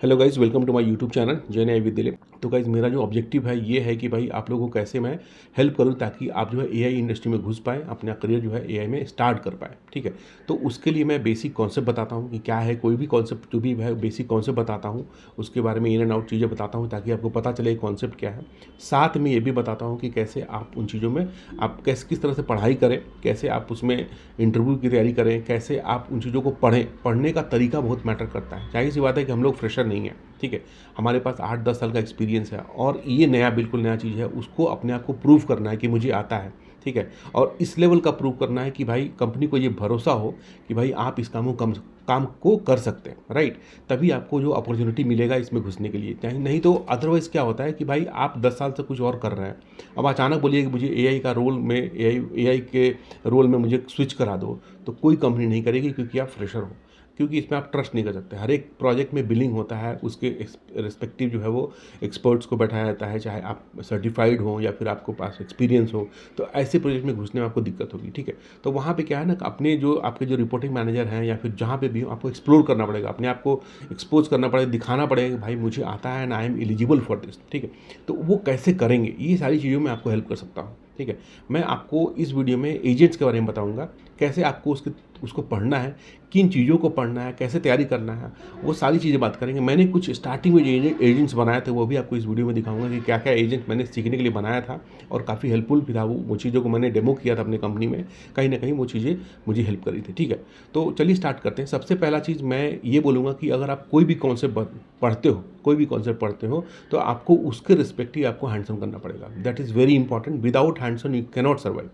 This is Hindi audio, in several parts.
Hello guys, welcome to my YouTube channel Jai Nyay विद्यालय। तो गाइज़, मेरा जो ऑब्जेक्टिव है ये है कि भाई आप लोगों को कैसे मैं हेल्प करूं ताकि आप जो है एआई इंडस्ट्री में घुस पाएँ, अपना करियर जो है एआई में स्टार्ट कर पाएँ। ठीक है, तो उसके लिए मैं बेसिक कॉन्सेप्ट बताता हूं कि क्या है, कोई भी कॉन्सेप्ट जो भी है बेसिक कॉन्सेप्ट बताता हूं, उसके बारे में इन एंड आउट चीज़ें बताता हूं ताकि आपको पता चले कॉन्सेप्ट क्या है। साथ में ये भी बताता हूँ कि कैसे आप उन चीज़ों में आप किस तरह से पढ़ाई करें, कैसे आप उसमें इंटरव्यू की तैयारी करें, कैसे आप उन चीज़ों को पढ़ें। पढ़ने का तरीका बहुत मैटर करता है। जाहिर सी बात है कि हम लोग फ्रेशर नहीं हैं, ठीक है, हमारे पास 8-10 साल का एक्सपीरियंस है और ये बिल्कुल नया चीज़ है, उसको अपने आप को प्रूव करना है कि मुझे आता है, ठीक है। और इस लेवल का प्रूव करना है कि भाई कंपनी को ये भरोसा हो कि भाई आप इस काम को कर सकते हैं, राइट। तभी आपको जो अपॉर्चुनिटी मिलेगा इसमें घुसने के लिए, चाहे नहीं तो अदरवाइज़ क्या होता है कि भाई आप 10 साल से कुछ और कर रहे हैं, अब अचानक बोलिए कि मुझे एआई का रोल में एआई के रोल में मुझे स्विच करा दो, तो कोई कंपनी नहीं करेगी क्योंकि आप फ्रेशर हो, क्योंकि इसमें आप ट्रस्ट नहीं कर सकते। हर एक प्रोजेक्ट में बिलिंग होता है, उसके रिस्पेक्टिव जो है वो एक्सपर्ट्स को बैठाया जाता है, चाहे आप सर्टिफाइड हो या फिर आपको पास एक्सपीरियंस हो, तो ऐसे प्रोजेक्ट में घुसने में आपको दिक्कत होगी, ठीक है। तो वहाँ पे क्या है ना, अपने जो आपके जो रिपोर्टिंग मैनेजर हैं या फिर जहाँ पे भी हो, आपको एक्सप्लोर करना पड़ेगा, अपने आप को एक्सपोज करना पड़ेगा, दिखाना पड़ेगा कि भाई मुझे आता है ना, I am eligible for this, ठीक है। तो वो कैसे करेंगे, ये सारी चीज़ों में आपको हेल्प कर सकता हूँ, ठीक है। मैं आपको इस वीडियो में एजेंट्स के बारे में बताऊंगा, कैसे आपको उसको पढ़ना है, किन चीज़ों को पढ़ना है, कैसे तैयारी करना है, वो सारी चीज़ें बात करेंगे। मैंने कुछ स्टार्टिंग में जो एजेंट्स बनाए थे वो भी आपको इस वीडियो में दिखाऊंगा कि क्या क्या एजेंट मैंने सीखने के लिए बनाया था और काफ़ी हेल्पफुल भी था। वो चीज़ों को मैंने डेमो किया था अपनी कंपनी में, कहीं ना कहीं वो चीज़ें मुझे हेल्प करी थी, ठीक है। तो चलिए स्टार्ट करते हैं। सबसे पहला चीज़ मैं ये बोलूँगा कि अगर आप कोई भी कॉन्सेप्ट पढ़ते हो तो आपको उसके रिस्पेक्टिव आपको हैंड्स ऑन करना पड़ेगा। That is very important. Without hands on you can not survive,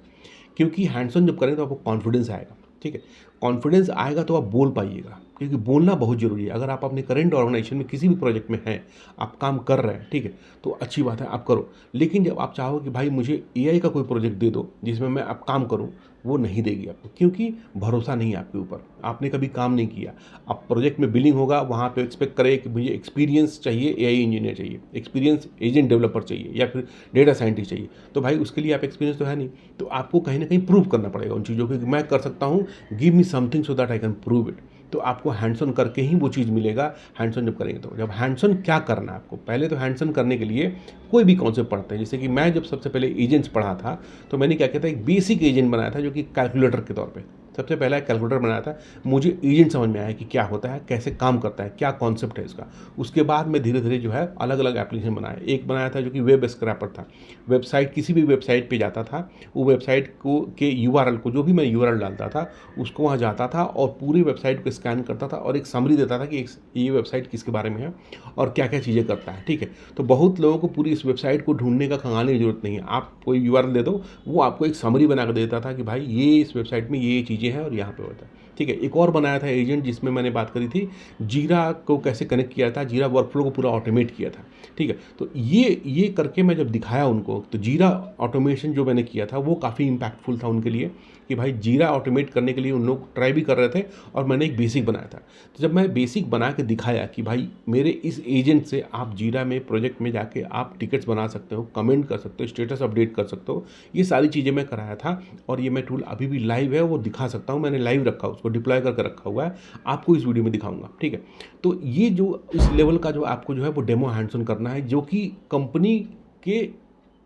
क्योंकि हैंड्स ऑन जब करेंगे तो आपको कॉन्फिडेंस आएगा, ठीक है। कॉन्फिडेंस आएगा तो आप बोल पाइएगा, क्योंकि बोलना बहुत ज़रूरी है। अगर आप अपने करंट ऑर्गेनाइजेशन में किसी भी प्रोजेक्ट में हैं, आप काम कर रहे हैं, ठीक है, तो अच्छी बात है, आप करो। लेकिन जब आप चाहो कि भाई मुझे एआई का कोई प्रोजेक्ट दे दो जिसमें मैं अब काम करूं, वो नहीं देगी आपको, क्योंकि भरोसा नहीं है आपके ऊपर, आपने कभी काम नहीं किया। अब प्रोजेक्ट में बिलिंग होगा, वहाँ पे एक्सपेक्ट करें कि मुझे एक्सपीरियंस चाहिए, एआई इंजीनियर चाहिए, एक्सपीरियंस एजेंट डेवलपर चाहिए या फिर डेटा साइंटिस्ट चाहिए। तो भाई उसके लिए आप एक्सपीरियंस तो है नहीं, तो आपको कहीं ना कहीं प्रूव करना पड़ेगा उन चीज़ों को कि मैं कर सकता हूँ, give me something so that I can prove it. तो आपको हैंड्स ऑन करके ही वो चीज़ मिलेगा। हैंड्स ऑन जब करेंगे तो जब हैंड्स ऑन क्या करना है आपको, पहले तो हैंड्स ऑन करने के लिए कोई भी कॉन्सेप्ट पढ़ते हैं। जैसे कि मैं जब सबसे पहले एजेंट्स पढ़ा था तो मैंने क्या किया था, एक बेसिक एजेंट बनाया था जो कि कैलकुलेटर के तौर पे सबसे पहला एक कैलकुलेटर बनाया था। मुझे एजेंट समझ में आया कि क्या होता है, कैसे काम करता है, क्या कॉन्सेप्ट है इसका। उसके बाद मैं धीरे धीरे जो है अलग अलग एप्लीकेशन बनाया। एक बनाया था जो कि वेब स्क्रैपर था, वेबसाइट किसी भी वेबसाइट पे जाता था, वो वेबसाइट को के यूआरएल को, जो भी मैं यूआरएल डालता था उसको वहाँ जाता था और पूरी वेबसाइट को स्कैन करता था और एक समरी देता था कि ये वेबसाइट किसके बारे में है और क्या क्या चीज़ें करता है, ठीक है। तो बहुत लोगों को पूरी इस वेबसाइट को ढूंढने का खंगालने की जरूरत नहीं है, आप कोई यूआरएल दे दो, वो आपको एक समरी बना कर देता था कि भाई ये इस वेबसाइट में ये चीज़ें हैं और यहाँ पे होता है, ठीक है। एक और बनाया था एजेंट जिसमें मैंने बात करी थी जीरा को कैसे कनेक्ट किया था, जीरा वर्कफ्लो को पूरा ऑटोमेट किया था, ठीक है। तो ये करके मैं जब दिखाया उनको, तो जीरा ऑटोमेशन जो मैंने किया था वो काफ़ी इंपैक्टफुल था उनके लिए कि भाई जीरा ऑटोमेट करने के लिए उन लोग ट्राई भी कर रहे थे और मैंने एक बेसिक बनाया था। तो जब मैं बेसिक बना के दिखाया कि भाई मेरे इस एजेंट से आप जीरा में प्रोजेक्ट में जाके आप टिकट्स बना सकते हो, कमेंट कर सकते हो, स्टेटस अपडेट कर सकते हो, ये सारी चीज़ें मैं कराया था। और ये मैं टूल अभी भी लाइव है, वो दिखा सकता हूँ, मैंने लाइव रखा, उसको डिप्लॉय करके रखा हुआ है, आपको इस वीडियो में दिखाऊंगा, ठीक है। तो ये जो इस लेवल का जो आपको जो है वो डेमो हैंड्स ऑन करना है, जो कि कंपनी के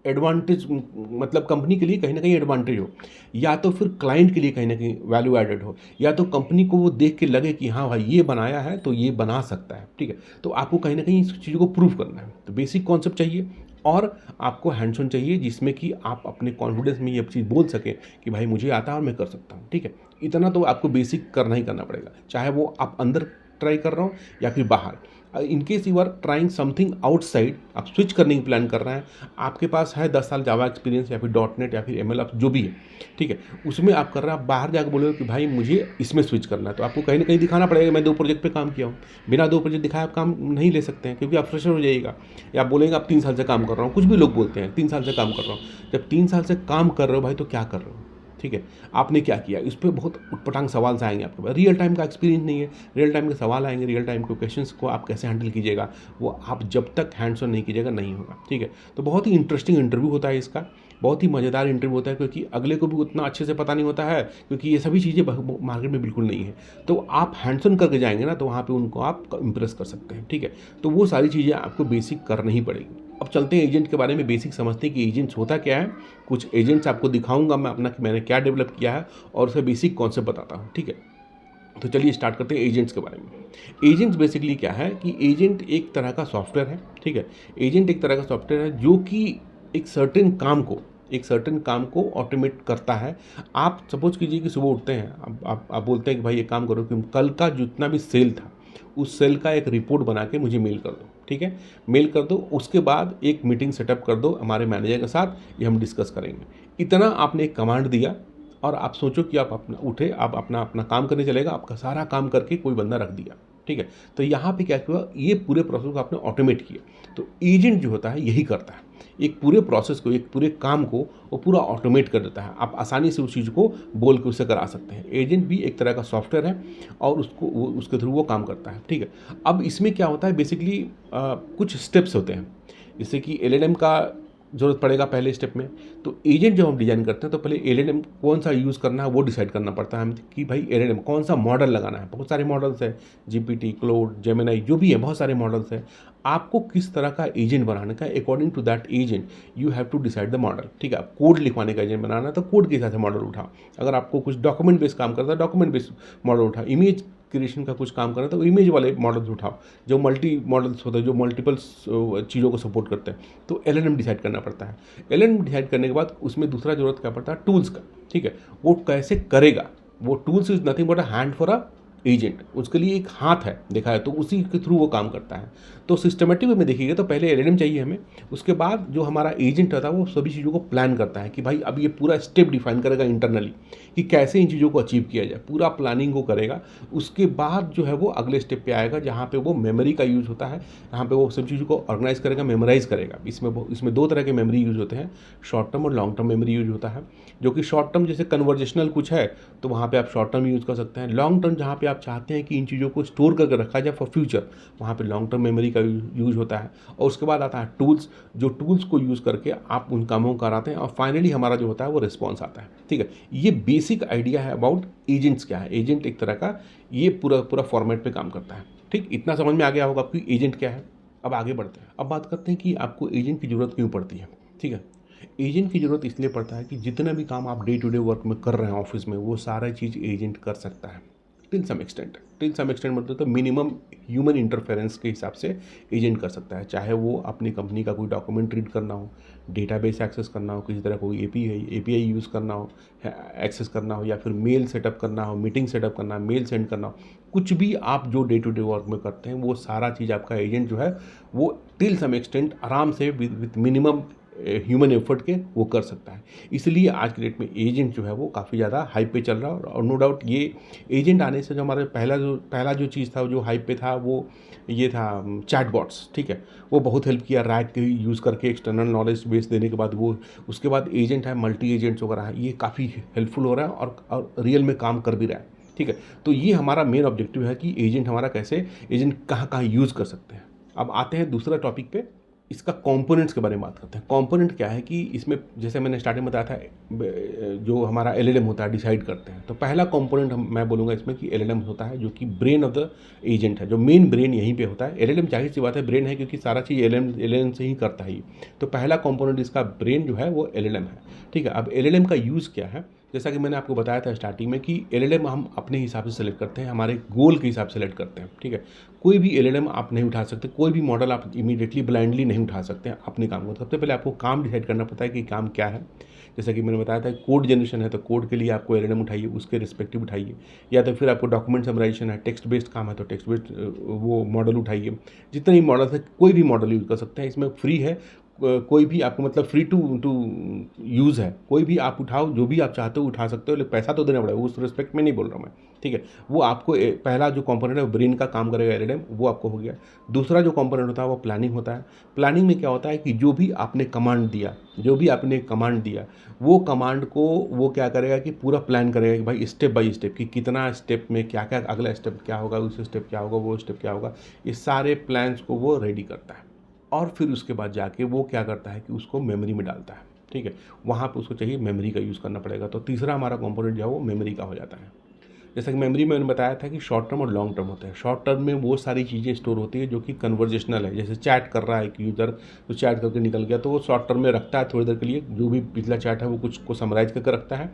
एडवांटेज, मतलब कंपनी के लिए कहीं ना कहीं एडवांटेज हो, या तो फिर क्लाइंट के लिए कहीं ना कहीं वैल्यू एडेड हो, या तो कंपनी को वो देख के लगे कि हाँ भाई ये बनाया है तो ये बना सकता है, ठीक है। तो आपको कहीं ना कहीं इस चीज़ों को प्रूव करना है। तो बेसिक कॉन्सेप्ट चाहिए और आपको हैंड्स ऑन चाहिए, जिसमें कि आप अपने कॉन्फिडेंस में ये चीज़ बोल सकें कि भाई मुझे आता है और मैं कर सकता हूँ, ठीक है। इतना तो आपको बेसिक करना ही करना पड़ेगा, चाहे वो आप अंदर ट्राई कर रहा हूँ या फिर बाहर। In case you are trying something outside, आप स्विच करने की प्लान कर रहे हैं, आपके पास है 10 साल जावा एक्सपीरियंस या फिर डॉट नेट या फिर एम एल जो भी है, ठीक है, उसमें आप कर रहे हैं, आप बाहर जाकर बोलोगे कि भाई मुझे इसमें स्विच करना है, तो आपको कहीं ना कहीं दिखाना पड़ेगा मैं 2 प्रोजेक्ट पे काम किया हूँ। बिना 2 प्रोजेक्ट दिखाए आप काम नहीं ले सकते हैं, क्योंकि आप फ्रेशर हो जाइएगा, या आप बोलेंगे आप 3 साल से काम कर रहा हूँ। कुछ भी लोग बोलते हैं 3 साल से काम कर रहा हूँ, जब 3 साल से काम कर रहे हो भाई तो क्या कर रहे हो, ठीक है, आपने क्या किया। इस पर बहुत उटपटांग सवाल से आएंगे आपके पास, रियल टाइम का एक्सपीरियंस नहीं है, रियल टाइम के सवाल आएंगे, रियल टाइम के क्वेश्चंस को आप कैसे हैंडल कीजिएगा, वो आप जब तक हैंड्स ऑन नहीं कीजिएगा नहीं होगा, ठीक है। तो बहुत ही इंटरेस्टिंग इंटरव्यू होता है इसका, बहुत ही मज़ेदार इंटरव्यू होता है, क्योंकि अगले को भी उतना अच्छे से पता नहीं होता है, क्योंकि ये सभी चीज़ें मार्केट में बिल्कुल नहीं है। तो आप हैंड्स ऑन करके जाएंगे ना, तो वहाँ पे उनको आप इम्प्रेस कर सकते हैं, ठीक है। तो वो सारी चीज़ें आपको बेसिक करनी ही पड़ेगी। अब चलते हैं एजेंट के बारे में बेसिक समझते हैं कि एजेंट्स होता क्या है। कुछ एजेंट्स आपको दिखाऊंगा मैं अपना कि मैंने क्या डेवलप किया है और उसका बेसिक कॉन्सेप्ट बताता हूँ, ठीक है। तो चलिए स्टार्ट करते हैं एजेंट्स के बारे में। एजेंट्स बेसिकली क्या है कि एजेंट एक तरह का सॉफ्टवेयर है, ठीक है। एजेंट एक तरह का सॉफ्टवेयर है जो कि एक सर्टेन काम को ऑटोमेट करता है। आप सपोज कीजिए कि सुबह उठते हैं, आप बोलते हैं कि भाई एक काम करो कि कल का जितना भी सेल था उस सेल का एक रिपोर्ट बना के मुझे मेल कर दो, ठीक है। मेल कर दो, उसके बाद एक मीटिंग सेटअप कर दो हमारे मैनेजर के साथ, ये हम डिस्कस करेंगे। इतना आपने एक कमांड दिया और आप सोचो कि आप अपना उठे, आप अपना अपना काम करने चलेगा, आपका सारा काम करके कोई बंदा रख दिया, ठीक है। तो यहाँ पे क्या हुआ, ये पूरे प्रोसेस को आपने ऑटोमेट किया। तो एजेंट जो होता है यही करता है, एक पूरे प्रोसेस को, एक पूरे काम को वो पूरा ऑटोमेट कर देता है। आप आसानी से उस चीज़ को बोल के उससे करा सकते हैं। एजेंट भी एक तरह का सॉफ्टवेयर है और उसके थ्रू वो काम करता है, ठीक है। अब इसमें क्या होता है बेसिकली कुछ स्टेप्स होते हैं, जैसे कि एलएलएम का ज़रूरत पड़ेगा पहले स्टेप में। तो एजेंट जब हम डिज़ाइन करते हैं तो पहले एलएलएम कौन सा यूज़ करना है वो डिसाइड करना पड़ता है हमें कि भाई एलएलएम कौन सा मॉडल लगाना है। बहुत सारे मॉडल्स हैं, जीपीटी, क्लोड, जेमिनी, जो भी है, बहुत सारे मॉडल्स हैं। आपको किस तरह का एजेंट बनाने का, according to that agent you have to decide the model, ठीक है। आप कोड लिखवाने का एजेंट बनाना है तो कोड के हिसाब से मॉडल उठाओ। अगर आपको कुछ डॉक्यूमेंट बेस्ड काम करता है, डॉक्यूमेंट बेस्ड मॉडल उठाओ। इमेज क्रिएशन का कुछ काम करना है तो इमेज वाले मॉडल्स उठाओ, जो मल्टी मॉडल्स होते हैं, जो मल्टीपल चीज़ों को सपोर्ट करते हैं। तो एलएलएम डिसाइड करना पड़ता है। एलएलएम डिसाइड करने के बाद उसमें दूसरा जरूरत क्या पड़ता है, टूल्स का, ठीक है। वो कैसे करेगा, वो tools is nothing but a hand for a agent, उसके लिए एक हाथ है देखा है, तो उसी के थ्रू वो काम करता है। तो सिस्टमेटिक वे में देखिएगा तो पहले एलएलएम चाहिए हमें, उसके बाद जो हमारा एजेंट होता है वो सभी चीज़ों को प्लान करता है कि भाई अब ये पूरा स्टेप डिफाइन करेगा इंटरनली कि कैसे इन चीज़ों को अचीव किया जाए, पूरा प्लानिंग को करेगा। उसके बाद जो है वो अगले स्टेप पे आएगा जहाँ पे वो मेमोरी का यूज़ होता है, यहाँ पे वो सब चीज़ों को ऑर्गेनाइज करेगा, मेमोराइज करेगा। इसमें दो तरह के मेमोरी यूज़ होते हैं, शॉर्ट टर्म और लॉन्ग टर्म मेमोरी यूज होता है। जो कि शॉर्ट टर्म जैसे कन्वर्जेशनल कुछ है तो वहाँ पे आप शॉर्ट टर्म यूज़ कर सकते हैं। लॉन्ग टर्म जहाँ पे आप चाहते हैं कि इन चीज़ों को स्टोर करके रखा जाए फॉर फ्यूचर, वहाँ पे लॉन्ग टर्म मेमोरी का यूज़ होता है। और उसके बाद आता है टूल्स, जो टूल्स को यूज़ करके आप उन कामों को कराते हैं और फाइनली हमारा जो होता है वो रिस्पॉन्स आता है, ठीक है। ये बेसिक आइडिया है अबाउट एजेंट्स क्या है। एजेंट एक तरह का ये पूरा फॉर्मेट पे काम करता है, ठीक। इतना समझ में आ गया होगा आपकी एजेंट क्या है। अब आगे बढ़ते हैं, अब बात करते हैं कि आपको एजेंट की ज़रूरत क्यों पड़ती है, ठीक है। एजेंट की ज़रूरत इसलिए पड़ता है कि जितना भी काम आप डे टू डे वर्क में कर रहे हैं ऑफिस में, वो सारा चीज़ एजेंट कर सकता है टिल सम एक्सटेंट मतलब तो मिनिमम ह्यूमन इंटरफेरेंस के हिसाब से एजेंट कर सकता है। चाहे वो अपनी कंपनी का कोई डॉक्यूमेंट रीड करना हो, डेटाबेस एक्सेस करना हो, किसी तरह कोई एपीआई यूज़ करना हो, एक्सेस करना हो, या फिर मेल सेटअप करना हो, मीटिंग सेटअप करना हो, मेल सेंड करना हो, कुछ भी आप जो डे टू डे वर्क में करते हैं वो सारा चीज़ आपका एजेंट जो है वो टिल सम एक्सटेंट आराम से विथ मिनिमम ह्यूमन एफर्ट के वो कर सकता है। इसलिए आज के डेट में एजेंट जो है वो काफ़ी ज़्यादा हाइप पे चल रहा है। और नो डाउट ये एजेंट आने से जो हमारे पहला जो चीज़ था जो हाइप पे था वो ये था चैटबॉट्स, ठीक है। वो बहुत हेल्प किया रैक के यूज़ करके एक्सटर्नल नॉलेज बेस देने के बाद। वो उसके बाद एजेंट है, मल्टी एजेंट्स वगैरह है, ये काफ़ी हेल्पफुल हो रहा है और रियल में काम कर भी रहा है, ठीक है। तो ये हमारा मेन ऑब्जेक्टिव है कि एजेंट हमारा कैसे, एजेंट कहाँ कहाँ यूज़ कर सकते हैं। अब आते हैं दूसरा टॉपिक पे, इसका कंपोनेंट्स के बारे में बात करते हैं। कंपोनेंट क्या है कि इसमें जैसे मैंने स्टार्टिंग में बताया था जो हमारा एलएलएम होता है डिसाइड करते हैं। तो पहला कंपोनेंट मैं बोलूँगा इसमें कि एलएलएम होता है, जो कि ब्रेन ऑफ द एजेंट है, जो मेन ब्रेन यहीं पे होता है। एलएलएम जाहिर सी बात है ब्रेन है, क्योंकि सारा चीज़ एलएलएम से ही करता है। तो पहला कंपोनेंट इसका ब्रेन जो है वो एलएलएम है, ठीक है। अब एलएलएम का यूज़ क्या है, जैसा कि मैंने आपको बताया था स्टार्टिंग में कि एलएलएम हम अपने हिसाब से सेलेक्ट करते हैं, हमारे गोल के हिसाब से सेलेक्ट करते हैं, ठीक है। कोई भी एलएलएम आप नहीं उठा सकते, कोई भी मॉडल आप इमीडिएटली ब्लाइंडली नहीं उठा सकते हैं अपने काम को। सबसे पहले आपको काम डिसाइड करना पड़ता है कि काम क्या है। जैसा कि मैंने बताया था कोड जनरेशन है तो कोड के लिए आपको एलएलएम उठाइए, उसके रिस्पेक्टिव उठाइए। या तो फिर आपको डॉक्यूमेंट समराइजेशन है, टेक्स्ट बेस्ड काम है तो टेक्स्ट बेस्ड वो मॉडल उठाइए। जितने भी मॉडल्स है कोई भी मॉडल यूज़ कर सकते हैं, इसमें फ्री है। कोई भी आपको मतलब फ्री टू यूज़ है, कोई भी आप उठाओ, जो भी आप चाहते हो उठा सकते हो, लेकिन पैसा तो देना पड़ेगा, उस रिस्पेक्ट में नहीं बोल रहा हूँ मैं, ठीक है। वो आपको पहला जो कंपोनेंट है ब्रेन का काम करेगा एलएलएम, वो आपको हो गया। दूसरा जो कंपोनेंट होता है वो प्लानिंग होता है। प्लानिंग में क्या होता है कि जो भी आपने कमांड दिया वो कमांड को वो क्या करेगा कि पूरा प्लान करेगा कि भाई स्टेप बाय स्टेप कि कितना स्टेप में क्या क्या, अगला स्टेप क्या होगा, उस स्टेप क्या होगा, वो स्टेप क्या होगा, ये सारे प्लान्स को वो रेडी करता है। और फिर उसके बाद जाके वो क्या करता है कि उसको मेमोरी में डालता है, ठीक है, वहाँ पे उसको चाहिए मेमोरी का यूज़ करना पड़ेगा। तो तीसरा हमारा कंपोनेंट जो है वो मेमोरी का हो जाता है। जैसा कि मेमोरी में मैंने बताया था कि शॉर्ट टर्म और लॉन्ग टर्म होता है। शॉर्ट टर्म में वो सारी चीज़ें स्टोर होती है जो कि कन्वर्जेशनल है, जैसे चैट कर रहा है एक यूज़र, तो चैट करके निकल गया तो वो शॉर्ट टर्म में रखता है थोड़ी देर के लिए, जो भी पिछला चैट है वो कुछ को समराइज़ करके रखता है।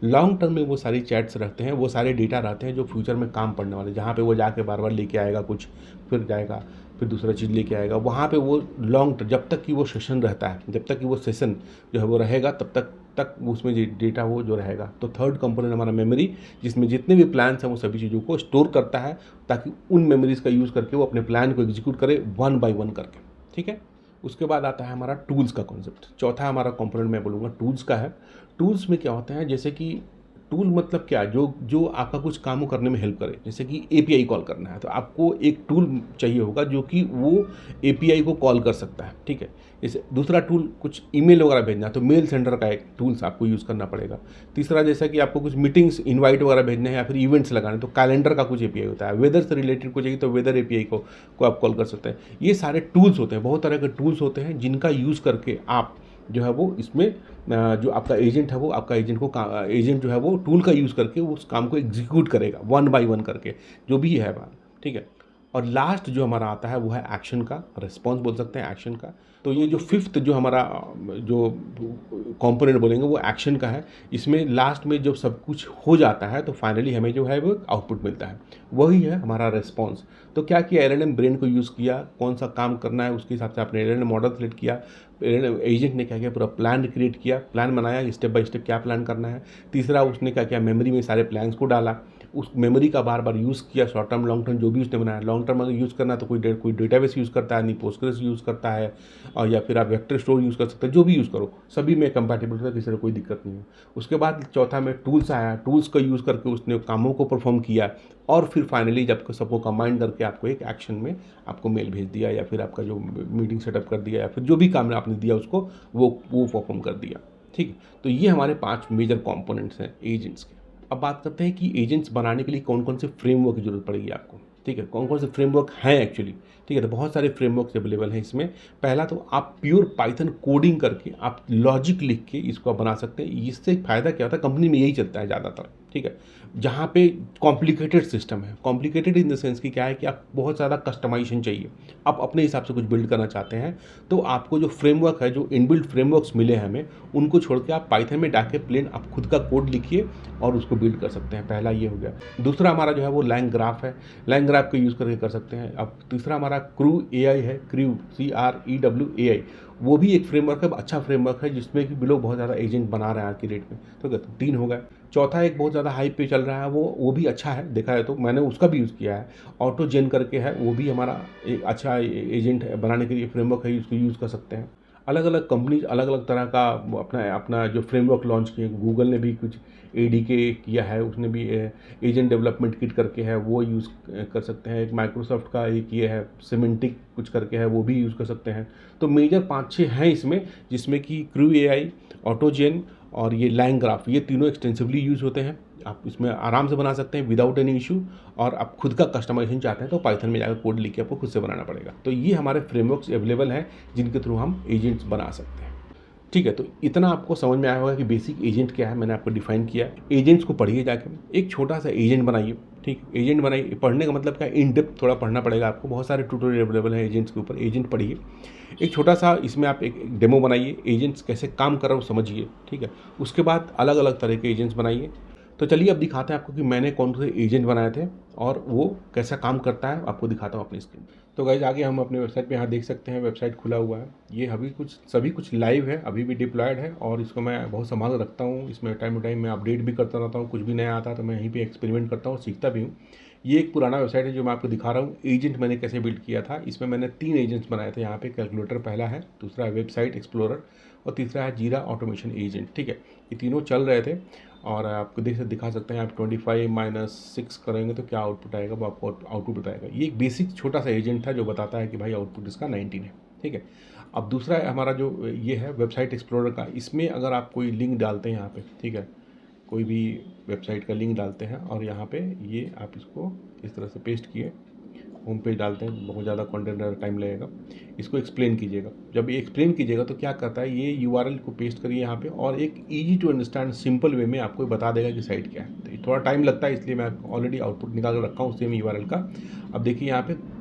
लॉन्ग टर्म में वो सारी चैट्स रखते हैं, वो सारे डेटा रहते हैं जो फ्यूचर में काम पड़ने वाले, जहाँ पे वो जाके बार बार लेके आएगा कुछ, फिर जाएगा फिर दूसरा चीज़ लेके आएगा, वहाँ पे वो लॉन्ग जब तक कि वो सेशन रहता है, जब तक कि वो सेशन जो है वो रहेगा तब तक उसमें डेटा वो जो रहेगा। तो थर्ड कंपोनेंट हमारा मेमोरी, जिसमें जितने भी प्लान्स हैं वो सभी चीज़ों को स्टोर करता है, ताकि उन मेमोरीज़ का यूज़ करके वो अपने प्लान को एग्जीक्यूट करे वन बाय वन करके। ठीक है, उसके बाद आता है हमारा टूल्स का कॉन्सेप्ट। चौथा हमारा कंपोनेंट मैं बोलूँगा टूल्स का है। टूल्स में क्या होता है, जैसे कि टूल मतलब क्या, जो जो आपका कुछ काम को करने में हेल्प करे। जैसे कि एपीआई कॉल करना है तो आपको एक टूल चाहिए होगा जो कि वो एपीआई को कॉल कर सकता है। ठीक है, जैसे दूसरा टूल कुछ ईमेल वगैरह भेजना है तो मेल सेंडर का एक टूल्स आपको यूज़ करना पड़ेगा। तीसरा, जैसा कि आपको कुछ मीटिंग्स इनवाइट वगैरह भेजने हैं या फिर इवेंट्स लगाने तो कैलेंडर का कुछ एपीआई होता है। वेदर से रिलेटेड को चाहिए तो वेदर एपीआई को आप कॉल कर सकते हैं। ये सारे टूल्स होते हैं, बहुत तरह के टूल्स होते हैं जिनका यूज़ करके आप जो है वो इसमें जो आपका एजेंट है वो आपका एजेंट जो है वो टूल का यूज़ करके उस काम को एग्जीक्यूट करेगा वन बाय वन करके, जो भी है बात। ठीक है, और लास्ट जो हमारा आता है वो है एक्शन का, रिस्पॉन्स बोल सकते हैं एक्शन का। तो ये जो फिफ्थ जो हमारा जो कंपोनेंट बोलेंगे वो एक्शन का है। इसमें लास्ट में जब सब कुछ हो जाता है तो फाइनली हमें जो है वो आउटपुट मिलता है, वही है हमारा रिस्पॉन्स। तो क्या किया, एलएलएम ब्रेन को यूज़ किया, कौन सा काम करना है उसके हिसाब से आपने एलएलएम मॉडल सेलेक्ट किया, एजेंट ने क्या किया, पूरा प्लान क्रिएट किया, प्लान बनाया स्टेप बाय स्टेप क्या प्लान करना है। तीसरा, उसने क्या किया, मेमोरी में सारे प्लान्स को डाला, उस मेमोरी का बार बार यूज़ किया, शॉर्ट टर्म लॉन्ग टर्म जो भी उसने बनाया। लॉन्ग टर्म अगर यूज़ करना है तो कोई डेटाबेस यूज़ करता है, नहीं पोस्टग्रेस यूज़ करता है, और या फिर आप वेक्टर स्टोर यूज़ कर सकते हैं, जो भी यूज़ करो सभी में कंपैटिबल है, किसी से कोई दिक्कत नहीं है। उसके बाद चौथा में टूल्स आया, टूल्स का यूज़ करके उसने कामों को परफॉर्म किया, और फिर फाइनली जब सबको कंबाइन करके आपको एक एक्शन में आपको मेल भेज दिया, या फिर आपका जो मीटिंग सेटअप कर दिया, या फिर जो भी काम आपने दिया उसको वो परफॉर्म कर दिया। ठीक है, तो ये हमारे 5 मेजर कंपोनेंट्स हैं एजेंट्स के। अब बात करते हैं कि एजेंट्स बनाने के लिए कौन कौन से फ्रेमवर्क की जरूरत पड़ेगी आपको। ठीक है, कौन कौन से फ्रेमवर्क हैं एक्चुअली। ठीक है, तो बहुत सारे फ्रेमवर्क्स अवेलेबल हैं इसमें। पहला तो आप प्योर पाइथन कोडिंग करके आप लॉजिक लिख के इसको आप बना सकते हैं। इससे फ़ायदा क्या होता है, कंपनी में यही चलता है ज़्यादातर। ठीक है, जहाँ पे कॉम्प्लिकेटेड सिस्टम है, कॉम्प्लिकेटेड इन द सेंस कि क्या है कि आप बहुत ज़्यादा कस्टमाइजेशन चाहिए, आप अपने हिसाब से कुछ बिल्ड करना चाहते हैं, तो आपको जो फ्रेमवर्क है, जो इनबिल्ट फ्रेमवर्क्स मिले हैं हमें, उनको छोड़ के आप पाइथन में डाके प्लेन आप खुद का कोड लिखिए और उसको बिल्ड कर सकते हैं। पहला ये हो गया। दूसरा हमारा जो है वो लैंग ग्राफ है, लैंग ग्राफ को यूज़ करके कर सकते हैं। अब तीसरा हमारा क्रू एआई है, क्रू CREW AI, वो भी एक फ्रेमवर्क है, अच्छा फ्रेमवर्क है, जिसमें कि लोग बहुत ज़्यादा एजेंट बना रहे हैं आज की डेट में। तो 3 हो गए। चौथा एक बहुत ज़्यादा हाइप पे चल रहा है, वो भी अच्छा है, देखा है तो मैंने उसका भी यूज़ किया है, ऑटोजेन करके है, वो भी हमारा एक अच्छा एजेंट बनाने के लिए फ्रेमवर्क है, उसको यूज़ कर सकते हैं। अलग अलग कंपनीज अलग अलग तरह का अपना अपना जो फ्रेमवर्क लॉन्च किए। गूगल ने भी कुछ ADK किया है, उसने भी एजेंट डेवलपमेंट किट करके है, वो यूज़ कर सकते हैं। एक माइक्रोसॉफ्ट का एक ये है सिमेंटिक कुछ करके है, वो भी यूज़ कर सकते हैं। तो मेजर 5-6 हैं इसमें, जिसमें कि क्रू AI, ऑटोजेन और ये लैंग ग्राफ, ये तीनों एक्सटेंसिवली यूज़ होते हैं। आप इसमें आराम से बना सकते हैं विदाउट एनी इशू। और आप खुद का कस्टमाइजेशन चाहते हैं तो पाइथन में जाकर कोड लिख के आपको खुद से बनाना पड़ेगा। तो ये हमारे फ्रेमवर्क्स अवेलेबल हैं जिनके थ्रू हम एजेंट्स बना सकते हैं। ठीक है, तो इतना आपको समझ में आया होगा कि बेसिक एजेंट क्या है, मैंने आपको डिफाइन किया है। एजेंट्स को पढ़िए जाके, एक छोटा सा एजेंट बनाइए। ठीक, एजेंट बनाइए। पढ़ने का मतलब क्या, इन डेप्थ थोड़ा पढ़ना पड़ेगा आपको, बहुत सारे ट्यूटोरियल अवेलेबल हैं एजेंट्स के ऊपर। एजेंट पढ़िए, एक छोटा सा इसमें आप एक डेमो बनाइए, एजेंट्स कैसे काम कर रहा हो समझिए। ठीक है, उसके बाद अलग अलग तरह के एजेंट्स बनाइए। तो चलिए अब दिखाते हैं आपको कि मैंने कौन से एजेंट बनाए थे और वो कैसा काम करता है, आपको दिखाता हूँ अपनी स्क्रीन। तो गाइस आगे हम अपने वेबसाइट पे यहाँ देख सकते हैं, वेबसाइट खुला हुआ है। ये अभी सभी कुछ लाइव है, अभी भी डिप्लॉयड है, और इसको मैं बहुत संभाल रखता हूँ। इसमें टाइम टू टाइम मैं अपडेट भी करता रहता हूँ, कुछ भी नया आता है तो मैं यहीं पे एक्सपेरिमेंट करता हूँ, सीखता भी हूँ। ये एक पुराना वेबसाइट है जो मैं आपको दिखा रहा हूँ। एजेंट मैंने कैसे बिल्ड किया था, इसमें मैंने 3 एजेंट्स बनाए थे। यहाँ पे कैलकुलेटर पहला है, दूसरा है वेबसाइट एक्सप्लोरर, और तीसरा है जीरा ऑटोमेशन एजेंट। ठीक है, ये तीनों चल रहे थे, और आपको दिखा सकते हैं। आप 25 - 6 करेंगे तो क्या आउटपुट आएगा, वो आपको आउटपुट बताएगा। ये एक बेसिक छोटा सा एजेंट था जो बताता है कि भाई आउटपुट इसका 19 है। ठीक है, अब दूसरा हमारा जो ये है वेबसाइट एक्सप्लोरर का, इसमें अगर आप कोई लिंक डालते हैं यहाँ पे, ठीक है, कोई भी वेबसाइट का लिंक डालते हैं और यहाँ पे ये आप इसको इस तरह से पेस्ट किए, होम पेज डालते हैं, बहुत ज़्यादा कंटेंट टाइम लगेगा। इसको एक्सप्लेन कीजिएगा। जब ये एक्सप्लेन कीजिएगा तो क्या करता है, ये यूआरएल को पेस्ट करिए यहाँ पे और एक easy to understand simple way में आपको बता देगा कि साइट क्या है। तो थोड़ा टाइम लगता है, इसलिए मैं ऑलरेडी आउटपुट निकाल कर रखा हूँ सेम यूआरएल का। अब देखिए यहाँ पे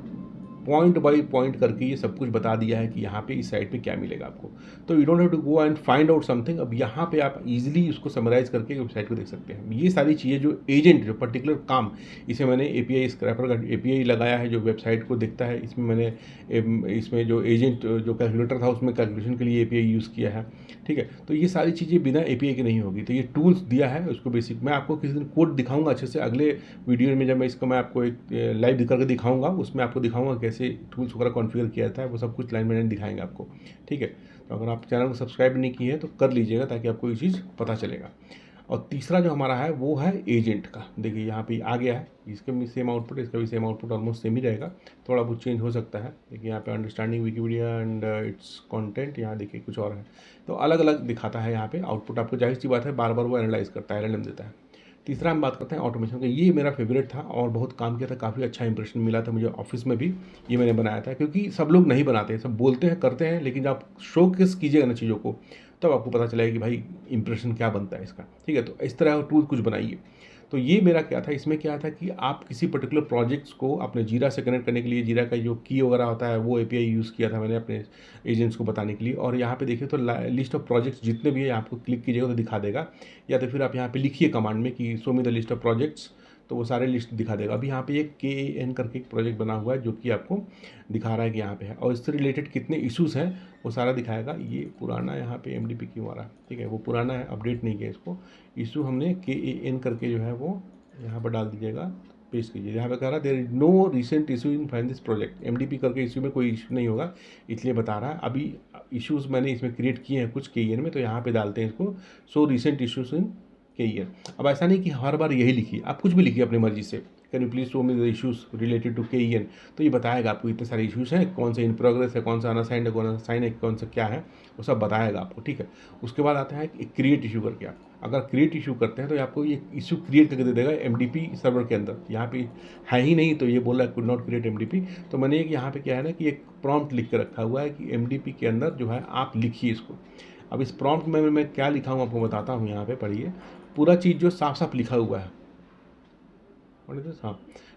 पॉइंट बाई पॉइंट करके ये सब कुछ बता दिया है कि यहाँ पे इस साइट पे क्या मिलेगा आपको। तो you don't have to go and find out something. अब यहाँ पे आप इजीली उसको समराइज करके वेबसाइट को देख सकते हैं। ये सारी चीज़ें जो एजेंट, जो पर्टिकुलर काम, इसे मैंने एपीआई स्क्रैपर का एपीआई लगाया है जो वेबसाइट को देखता है। इसमें मैंने इसमें जो एजेंट जो कैलकुलेटर था उसमें कैलकुलेशन के लिए एपीआई यूज़ किया है। ठीक है, तो ये सारी चीज़ें बिना एपीआई के नहीं होगी। तो ये टूल्स दिया है उसको बेसिक। मैं आपको किसी दिन कोड दिखाऊंगा अच्छे से अगले वीडियो में, जब मैं इसको मैं आपको एक लाइव दिखा करके दिखाऊंगा, उसमें आपको दिखाऊंगा कैसे टूल्स वगैरह कॉन्फ़िगर किया जाता है, वो सब कुछ लाइन बाय लाइन दिखाएंगे आपको। ठीक है, तो अगर आप चैनल को सब्सक्राइब नहीं किए हैं तो कर लीजिएगा ताकि आपको ये चीज़ पता चलेगा। और तीसरा जो हमारा है वो है एजेंट का। देखिए यहाँ पे आ गया है, इसका भी सेम आउटपुट, इसका भी सेम आउटपुट, ऑलमोस्ट सेम ही रहेगा, थोड़ा बहुत चेंज हो सकता है। देखिए यहाँ पे understanding Wikipedia and it's content, यहाँ देखिए कुछ और है। तो अलग अलग दिखाता है यहाँ पे आउटपुट आपको। जाहिर सी बात है, बार बार वो एनालाइज करता है, एलएलएम देता है। तीसरा हम बात करते हैं ऑटोमेशन का। ये मेरा फेवरेट था और बहुत काम किया था, काफ़ी अच्छा इंप्रेशन मिला था मुझे ऑफिस में भी। ये मैंने बनाया था क्योंकि सब लोग नहीं बनाते, सब बोलते हैं करते हैं, लेकिन जब आप शो केस कीजिएगा ना चीज़ों को, तब आपको पता चलेगा कि भाई इंप्रेशन क्या बनता है इसका। ठीक है, तो इस तरह टूल कुछ बनाइए। तो ये मेरा क्या था, इसमें क्या था कि आप किसी पर्टिकुलर प्रोजेक्ट्स को अपने जीरा से कनेक्ट करने के लिए, जीरा का जो की वगैरह होता है वो एपीआई यूज़ किया था मैंने अपने एजेंट्स को बताने के लिए। और यहाँ पे देखिए तो लिस्ट ऑफ प्रोजेक्ट्स जितने भी हैं, आपको क्लिक कीजिएगा तो दिखा देगा। या तो फिर आप यहाँ पे लिखिए कमांड में कि show me the list of projects, तो वो सारे लिस्ट दिखा देगा। अभी यहाँ पे एक KAN करके एक प्रोजेक्ट बना हुआ है जो कि आपको दिखा रहा है कि यहाँ पे है, और इससे रिलेटेड कितने इश्यूज़ हैं वो सारा दिखाएगा। ये पुराना यहाँ पे MDP क्यों आ रहा है, ठीक है, वो पुराना है, अपडेट नहीं किया इसको। इशू हमने KAN करके जो है वो यहाँ पर डाल दीजिएगा, पेस्ट कीजिए। यहाँ पे कह रहा है there is no recent issue in find this project. MDP करके इशू में कोई इशू नहीं होगा, इसलिए बता रहा है। अभी इश्यूज़ मैंने इसमें क्रिएट किए हैं कुछ KAN में, तो यहाँ पे डालते हैं इसको सो रिसेंट इशूज़ इन KAN। अब ऐसा नहीं कि हर बार यही लिखिए, आप कुछ भी लिखिए अपनी मर्जी से। Can you please show me the issues related to KAN, तो ये बताएगा आपको इतने सारे इशूज़ हैं, कौन सा इन प्रोग्रेस है, कौन सा अनसाइंड है, कौन सा साइन है, कौन सा क्या है, वो सब बताएगा आपको। ठीक है, उसके बाद आता है क्रिएट इशू करके। आप अगर क्रिएट इशू करते हैं तो आपको ये इशू क्रिएट करके दे देगा MDP सर्वर के अंदर। यहाँ पे है ही नहीं, तो ये बोल रहा है कुड नॉट क्रिएट MDP। तो मैंने यहाँ पे क्या है ना कि एक प्रॉम्प्ट लिख के रखा हुआ है कि MDP के अंदर जो है आप लिखिए इसको। अब इस प्रॉम्प्ट में मैं क्या लिखा हूँ आपको बताता हूँ। यहाँ पे पढ़िए पूरा चीज़ जो साफ साफ लिखा हुआ है। हाँ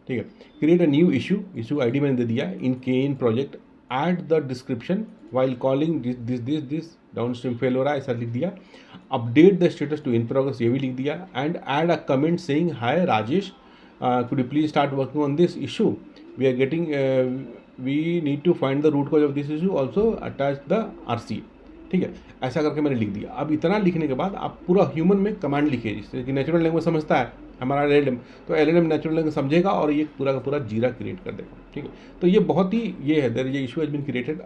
ठीक है, create a new issue ID मैंने दे दिया in KAN project, add the description while calling this downstream fail हो रहा है, ऐसा लिख दिया। Update the status to in progress, ये भी लिख दिया। And add a comment saying hi Rajesh, could you please start working on this issue, we are getting we need to find the root cause of this issue, also attach the RC। ठीक है, ऐसा करके मैंने लिख दिया। अब इतना लिखने के बाद आप पूरा ह्यूमन में कमांड लिखिए, जिससे कि नेचुरल लैंग्वेज समझता है हमारा LLM, तो LLM नेचुरल लैंग्वेज समझेगा और ये पूरा का पूरा जीरा क्रिएट कर देगा। ठीक है, तो ये बहुत ही ये है, देयर ये issue has been created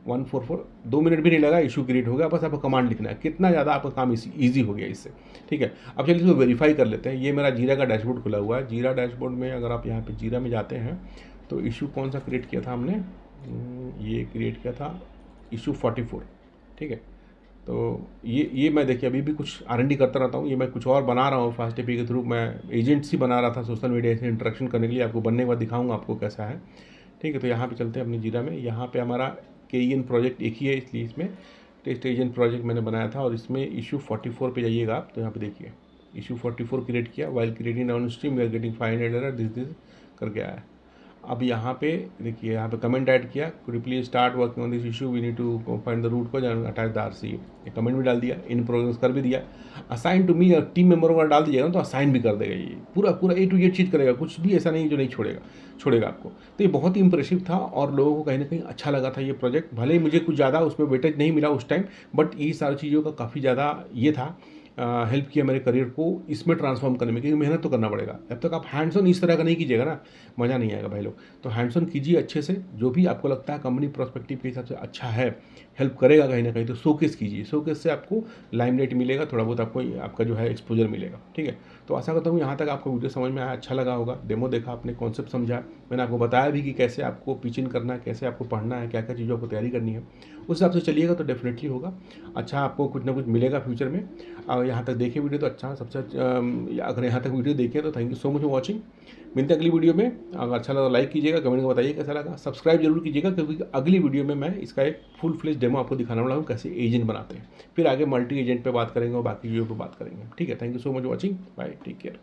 144, 2 minute भी नहीं लगा, इशू क्रिएट हो गया। बस आपको कमांड लिखना है, कितना ज़्यादा आपका काम ईजी हो गया इससे। ठीक है, अब चलिए इसको वेरीफाई कर लेते हैं। ये मेरा जीरा का डैशबोर्ड खुला हुआ है। जीरा डैशबोर्ड में अगर आप यहाँ पे जीरा में जाते हैं तो इशू कौन सा क्रिएट किया था हमने, ये क्रिएट किया था इशू 44। ठीक है, तो ये मैं देखिए अभी भी कुछ R&D करता रहता हूँ। ये मैं कुछ और बना रहा हूँ फास्ट API के थ्रू। मैं एजेंट्स ही बना रहा था सोशल मीडिया से इंटरेक्शन करने के लिए। आपको बनने के बाद दिखाऊंगा आपको कैसा है। ठीक है, तो यहाँ पे चलते हैं अपनी जीरा में। यहाँ पे हमारा KAN प्रोजेक्ट एक ही है, इसलिए इसमें टेस्ट एजेंट प्रोजेक्ट मैंने बनाया था। और इसमें इशू 44 पे जाइएगा आप, तो यहाँ पे देखिए इशू 44 क्रिएट किया। While creating downstream we are getting 500 error this करके आया। अब यहाँ पे देखिए, यहाँ पे कमेंट ऐड किया, could you please start working on this issue, we need to find the root cause and attach the RC। ये कमेंट भी डाल दिया, इन प्रोग्रेस कर भी दिया। Assign to me, team member वगैरह डाल दीजिएगा तो असाइन भी कर देगा। ये पूरा A to Z चीज़ करेगा, कुछ भी ऐसा नहीं जो नहीं छोड़ेगा आपको। तो ये बहुत ही इंप्रेसिव था और लोगों को कहीं ना कहीं अच्छा लगा था ये प्रोजेक्ट। भले ही मुझे कुछ ज़्यादा उसमें वेटेज नहीं मिला उस टाइम, बट ये सारी चीज़ों का काफ़ी ज़्यादा ये था, हेल्प किया मेरे करियर को इसमें ट्रांसफॉर्म करने में, क्योंकि मेहनत तो करना पड़ेगा। जब तक आप हैंड्स ऑन इस तरह का नहीं कीजिएगा ना, मज़ा नहीं आएगा भाई लोग। तो हैंड्स ऑन कीजिए अच्छे से, जो भी आपको लगता है कंपनी प्रोस्पेक्टिव के हिसाब से अच्छा है, हेल्प करेगा कहीं ना कहीं, तो शोकेस कीजिए। शोकेस से आपको लाइमलाइट मिलेगा, थोड़ा बहुत आपको आपका जो है एक्सपोजर मिलेगा। ठीक है, तो आशा करता हूँ यहाँ तक आपको वीडियो समझ में आया, अच्छा लगा होगा। डेमो देखा आपने, कॉन्सेप्ट समझा, मैंने आपको बताया भी कि कैसे आपको पिच इन करना है, कैसे आपको पढ़ना है, क्या क्या चीज़ों को तैयारी करनी है। उस हिसाब से चलिएगा तो डेफिनेटली होगा अच्छा, आपको कुछ ना कुछ मिलेगा फ्यूचर में। और यहाँ तक देखे वीडियो तो अच्छा, सबसे अगर यहाँ तक वीडियो देखें तो thank you so much for watching. मिलते हैं अगली वीडियो में। अगर अच्छा लगा लाइक कीजिएगा, कमेंट में बताइए कैसा लगा, सब्सक्राइब जरूर कीजिएगा, क्योंकि अगली वीडियो में मैं इसका एक फुल फ्लेज डेमो आपको दिखाने वाला हूँ कैसे एजेंट बनाते हैं। फिर आगे मल्टी एजेंट पे बात करेंगे और बाकी चीज़ों पे बात करेंगे। ठीक है, thank you so much watching, bye, take care.